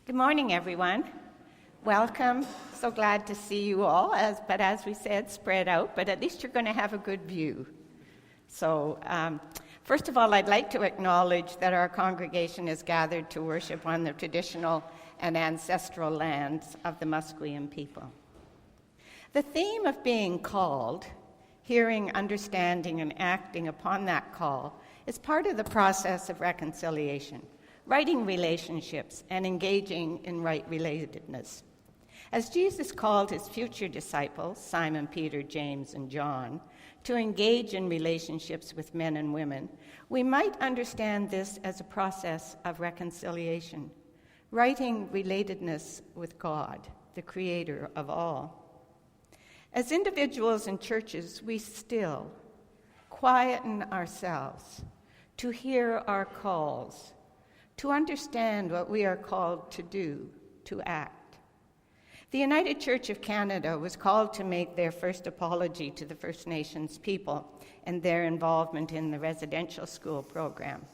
Good morning, everyone. Welcome. So glad to see you all, but as we said, spread out, but at least you're going to have a good view. So, first of all, I'd like to acknowledge that our congregation is gathered to worship on the traditional and ancestral lands of the Musqueam people. The theme of being called, hearing, understanding, and acting upon that call is part of the process of reconciliation, writing relationships, and engaging in right relatedness. As Jesus called his future disciples, Simon, Peter, James, and John, to engage in relationships with men and women, we might understand this as a process of reconciliation, writing relatedness with God, the creator of all. As individuals and churches, we still quieten ourselves to hear our calls, to understand what we are called to do, to act. The United Church of Canada was called to make their first apology to the First Nations people and their involvement in the residential school program.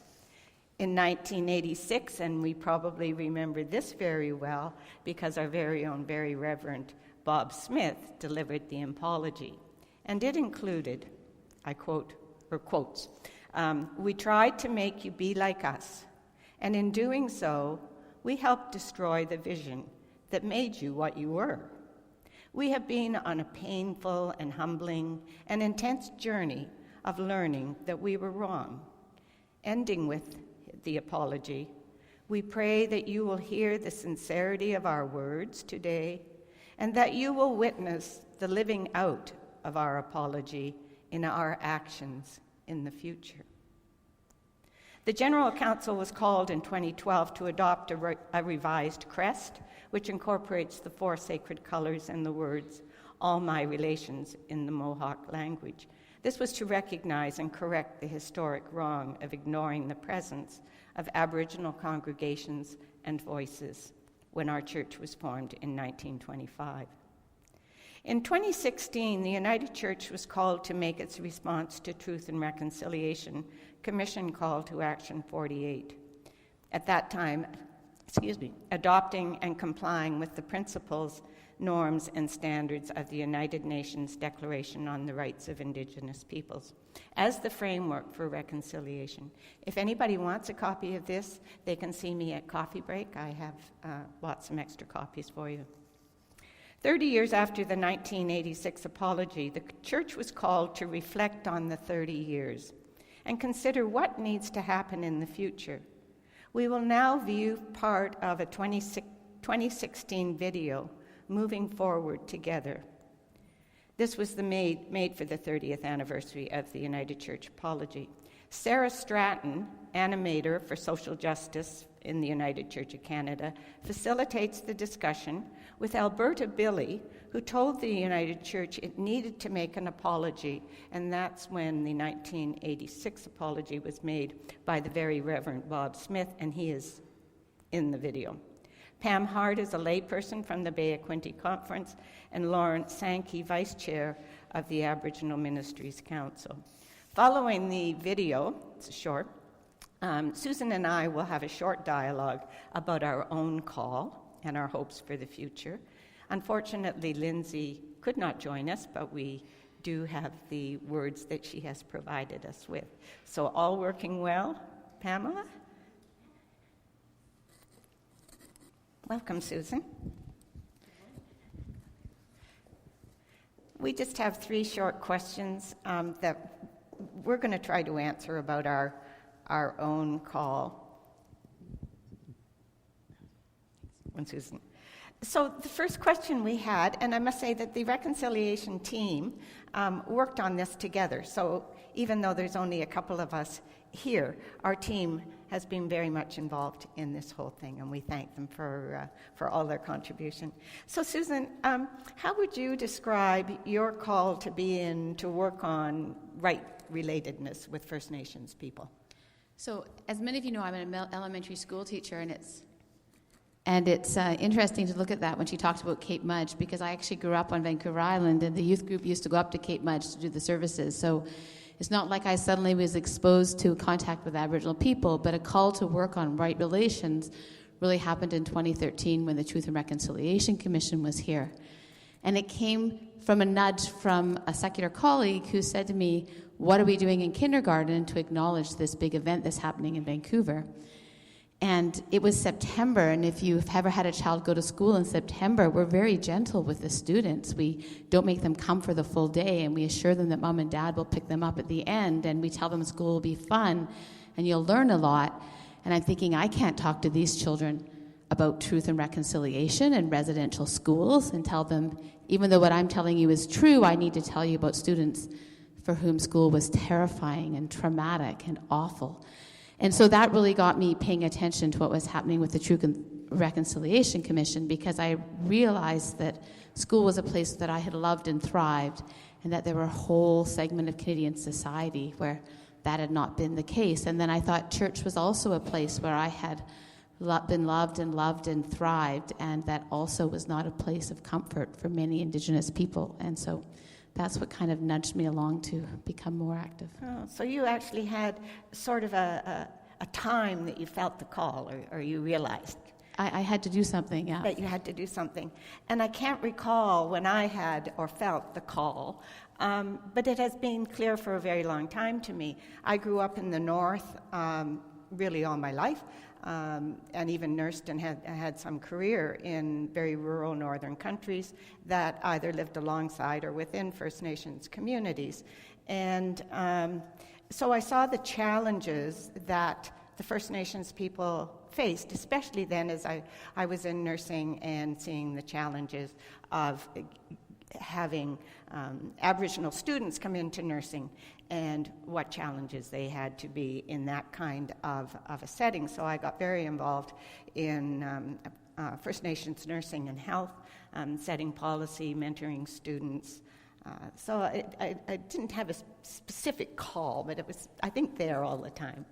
In 1986, and we probably remember this very well because our very own, very Reverend Bob Smith delivered the apology, and it included, I quote, or quotes, "We tried to make you be like us, and in doing so, we helped destroy the vision that made you what you were. We have been on a painful and humbling and intense journey of learning that we were wrong." Ending with the apology, "We pray that you will hear the sincerity of our words today and that you will witness the living out of our apology in our actions in the future." The General Council was called in 2012 to adopt a revised crest, which incorporates the four sacred colors and the words, "all my relations," in the Mohawk language. This was to recognize and correct the historic wrong of ignoring the presence of Aboriginal congregations and voices when our church was formed in 1925. In 2016, the United Church was called to make its response to Truth and Reconciliation Commission Call to Action 48. At that time, adopting and complying with the principles, norms, and standards of the United Nations Declaration on the Rights of Indigenous Peoples as the framework for reconciliation. If anybody wants a copy of this, they can see me at coffee break. I have lots of extra copies for you. 30 years after the 1986 apology, the church was called to reflect on the 30 years and consider what needs to happen in the future. We will now view part of a 2016 video, Moving Forward Together. This was made for the 30th anniversary of the United Church apology. Sarah Stratton, animator for social justice in the United Church of Canada, facilitates the discussion with Alberta Billy, who told the United Church it needed to make an apology, and that's when the 1986 apology was made by the very Reverend Bob Smith, and he is in the video. Pam Hart is a layperson from the Bay of Quinte Conference, and Lawrence Sankey, Vice Chair of the Aboriginal Ministries Council. Following the video, it's short, Susan and I will have a short dialogue about our own call and our hopes for the future. Unfortunately, Lindsay could not join us, but we do have the words that she has provided us with. So all working well, Pamela? Welcome, Susan. We just have 3 short questions that we're going to try to answer about our own call. Susan. So the first question we had, and I must say that the reconciliation team worked on this together. So even though there's only a couple of us here, our team has been very much involved in this whole thing, and we thank them for all their contribution. So Susan, how would you describe your call to work on right relatedness with First Nations people? So as many of you know, I'm an elementary school teacher, and it's interesting to look at that when she talked about Cape Mudge, because I actually grew up on Vancouver Island, and the youth group used to go up to Cape Mudge to do the services. So it's not like I suddenly was exposed to contact with Aboriginal people, but a call to work on right relations really happened in 2013 when the Truth and Reconciliation Commission was here. And it came from a nudge from a secular colleague who said to me, what are we doing in kindergarten to acknowledge this big event that's happening in Vancouver? And it was September, and if you've ever had a child go to school in September, we're very gentle with the students. We don't make them come for the full day, and we assure them that mom and dad will pick them up at the end, and we tell them school will be fun, and you'll learn a lot. And I'm thinking, I can't talk to these children about truth and reconciliation in residential schools and tell them, even though what I'm telling you is true, I need to tell you about students for whom school was terrifying and traumatic and awful. And so that really got me paying attention to what was happening with the Truth and Reconciliation Commission, because I realized that school was a place that I had loved and thrived, and that there were a whole segment of Canadian society where that had not been the case. And then I thought church was also a place where I had been loved and thrived, and that also was not a place of comfort for many Indigenous people. And so that's what kind of nudged me along to become more active. Oh, so you actually had sort of a time that you felt the call, or you realized I had to do something, yeah. that you had to do something. And I can't recall when I had or felt the call, but it has been clear for a very long time to me. I grew up in the north really all my life, and even nursed and had some career in very rural northern countries that either lived alongside or within First Nations communities. And so I saw the challenges that the First Nations people faced, especially then as I was in nursing and seeing the challenges of having Aboriginal students come into nursing and what challenges they had to be in that kind of a setting. So I got very involved in First Nations nursing and health, setting policy, mentoring students. So I didn't have a specific call, but it was, I think, there all the time.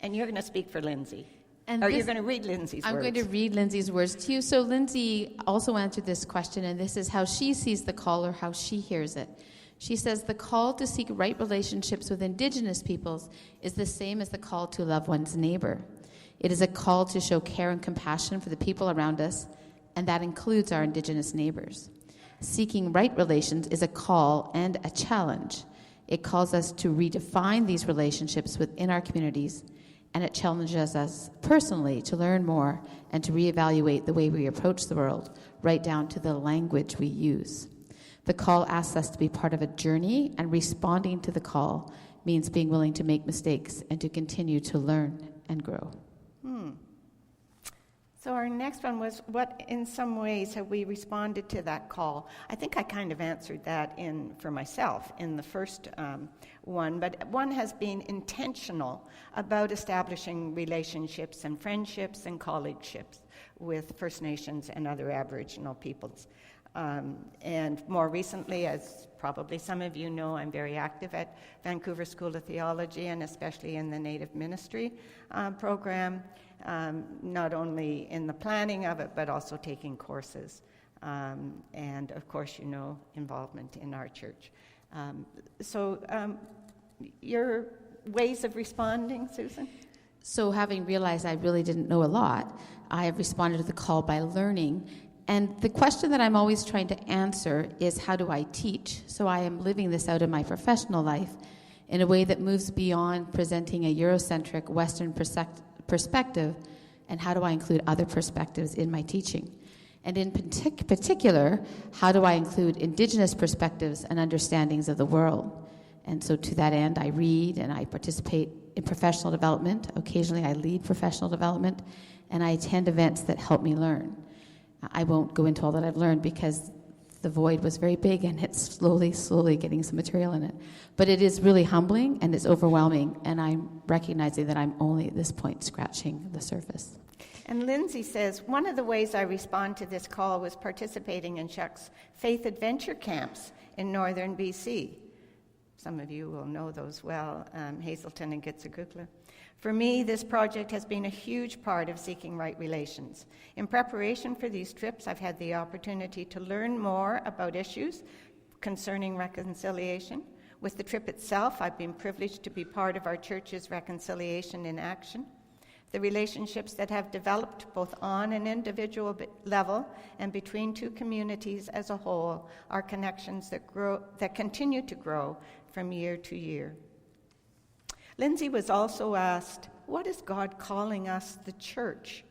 And you're going to speak for Lindsay. Or you're going to read Lindsay's words. I'm going to read Lindsay's words to you. So Lindsay also answered this question, and this is how she sees the call, or how she hears it. She says, the call to seek right relationships with Indigenous peoples is the same as the call to love one's neighbor. It is a call to show care and compassion for the people around us, and that includes our Indigenous neighbors. Seeking right relations is a call and a challenge. It calls us to redefine these relationships within our communities, and it challenges us personally to learn more and to reevaluate the way we approach the world, right down to the language we use. The call asks us to be part of a journey, and responding to the call means being willing to make mistakes and to continue to learn and grow. So our next one was, what in some ways have we responded to that call? I think I kind of answered that for myself in the first one, but one has been intentional about establishing relationships and friendships and colleagueships with First Nations and other Aboriginal peoples. And more recently, as probably some of you know, I'm very active at Vancouver School of Theology, and especially in the Native Ministry program, not only in the planning of it, but also taking courses. And of course, you know, involvement in our church. So your ways of responding, Susan? So having realized I really didn't know a lot, I have responded to the call by learning. And the question that I'm always trying to answer is, how do I teach? So I am living this out in my professional life in a way that moves beyond presenting a Eurocentric Western perspective, and how do I include other perspectives in my teaching? And in particular, how do I include Indigenous perspectives and understandings of the world? And so to that end, I read and I participate in professional development. Occasionally I lead professional development, and I attend events that help me learn. I won't go into all that I've learned because the void was very big and it's slowly getting some material in it. But it is really humbling and it's overwhelming, and I'm recognizing that I'm only at this point scratching the surface. And Lindsay says, one of the ways I respond to this call was participating in Chuck's faith adventure camps in northern BC. Some of you will know those well, Hazelton and Gitsigukla. For me, this project has been a huge part of seeking right relations. In preparation for these trips, I've had the opportunity to learn more about issues concerning reconciliation. With the trip itself, I've been privileged to be part of our church's Reconciliation in Action. The relationships that have developed both on an individual level and between two communities as a whole are connections that continue to grow from year to year. Lindsay was also asked, what is God calling us, the church,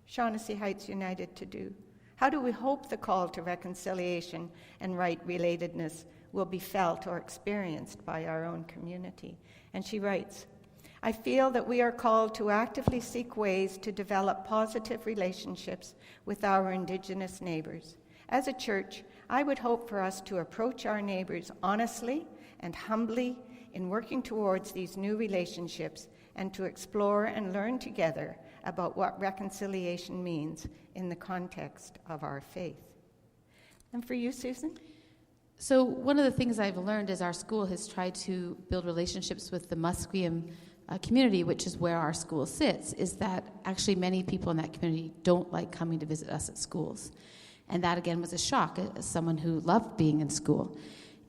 Shaughnessy Heights United, to do? How do we hope the call to reconciliation and right relatedness will be felt or experienced by our own community? And she writes, I feel that we are called to actively seek ways to develop positive relationships with our Indigenous neighbors. As a church, I would hope for us to approach our neighbors honestly and humbly in working towards these new relationships and to explore and learn together about what reconciliation means in the context of our faith. And for you, Susan? So one of the things I've learned is our school has tried to build relationships with the Musqueam community, which is where our school sits, is that actually many people in that community don't like coming to visit us at schools. And that, again, was a shock as someone who loved being in school.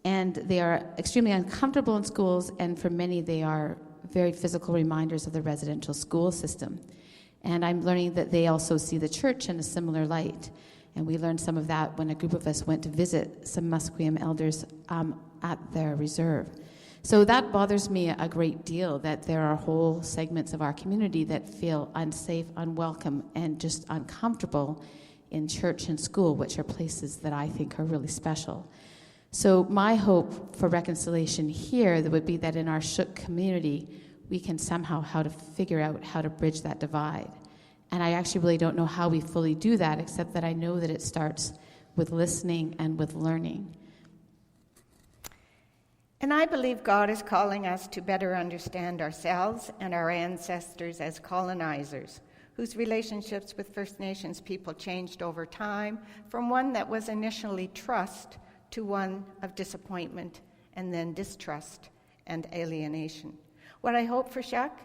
And they are extremely uncomfortable in schools, and for many, they are very physical reminders of the residential school system. And I'm learning that they also see the church in a similar light. And we learned some of that when a group of us went to visit some Musqueam elders at their reserve. So that bothers me a great deal, that there are whole segments of our community that feel unsafe, unwelcome, and just uncomfortable in church and school, which are places that I think are really special. So my hope for reconciliation here would be that in our Shook community, we can somehow figure out how to bridge that divide. And I actually really don't know how we fully do that, except that I know that it starts with listening and with learning. And I believe God is calling us to better understand ourselves and our ancestors as colonizers, whose relationships with First Nations people changed over time from one that was initially trust to one of disappointment and then distrust and alienation. What I hope for Chuck,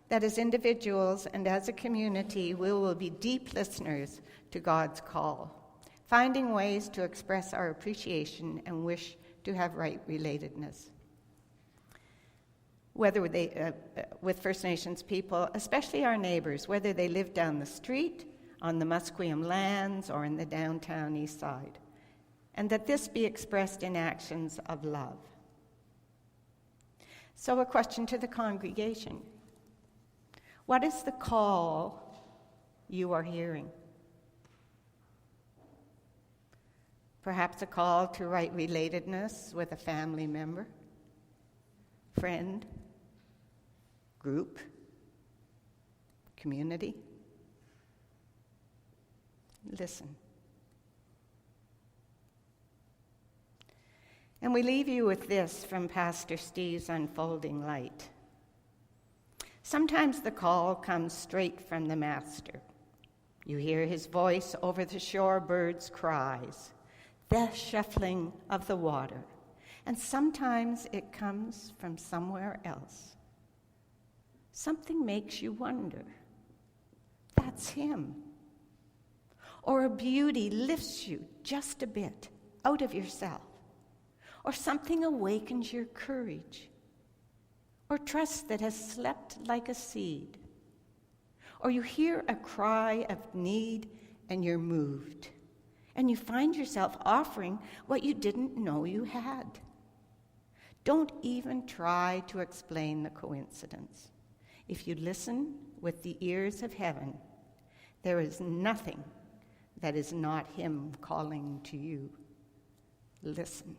that as individuals and as a community, we will be deep listeners to God's call, finding ways to express our appreciation and wish to have right relatedness. Whether they, with First Nations people, especially our neighbors, whether they live down the street, on the Musqueam lands, or in the downtown east side, and that this be expressed in actions of love. So a question to the congregation. What is the call you are hearing? Perhaps a call to right relatedness with a family member, friend, group, community. Listen. And we leave you with this from Pastor Steve's Unfolding Light. Sometimes the call comes straight from the Master. You hear his voice over the shore birds' cries, the shuffling of the water, and sometimes it comes from somewhere else. Something makes you wonder, that's him. Or a beauty lifts you just a bit out of yourself. Or something awakens your courage. Or trust that has slept like a seed. Or you hear a cry of need and you're moved. And you find yourself offering what you didn't know you had. Don't even try to explain the coincidence. If you listen with the ears of heaven, there is nothing that is not him calling to you. Listen.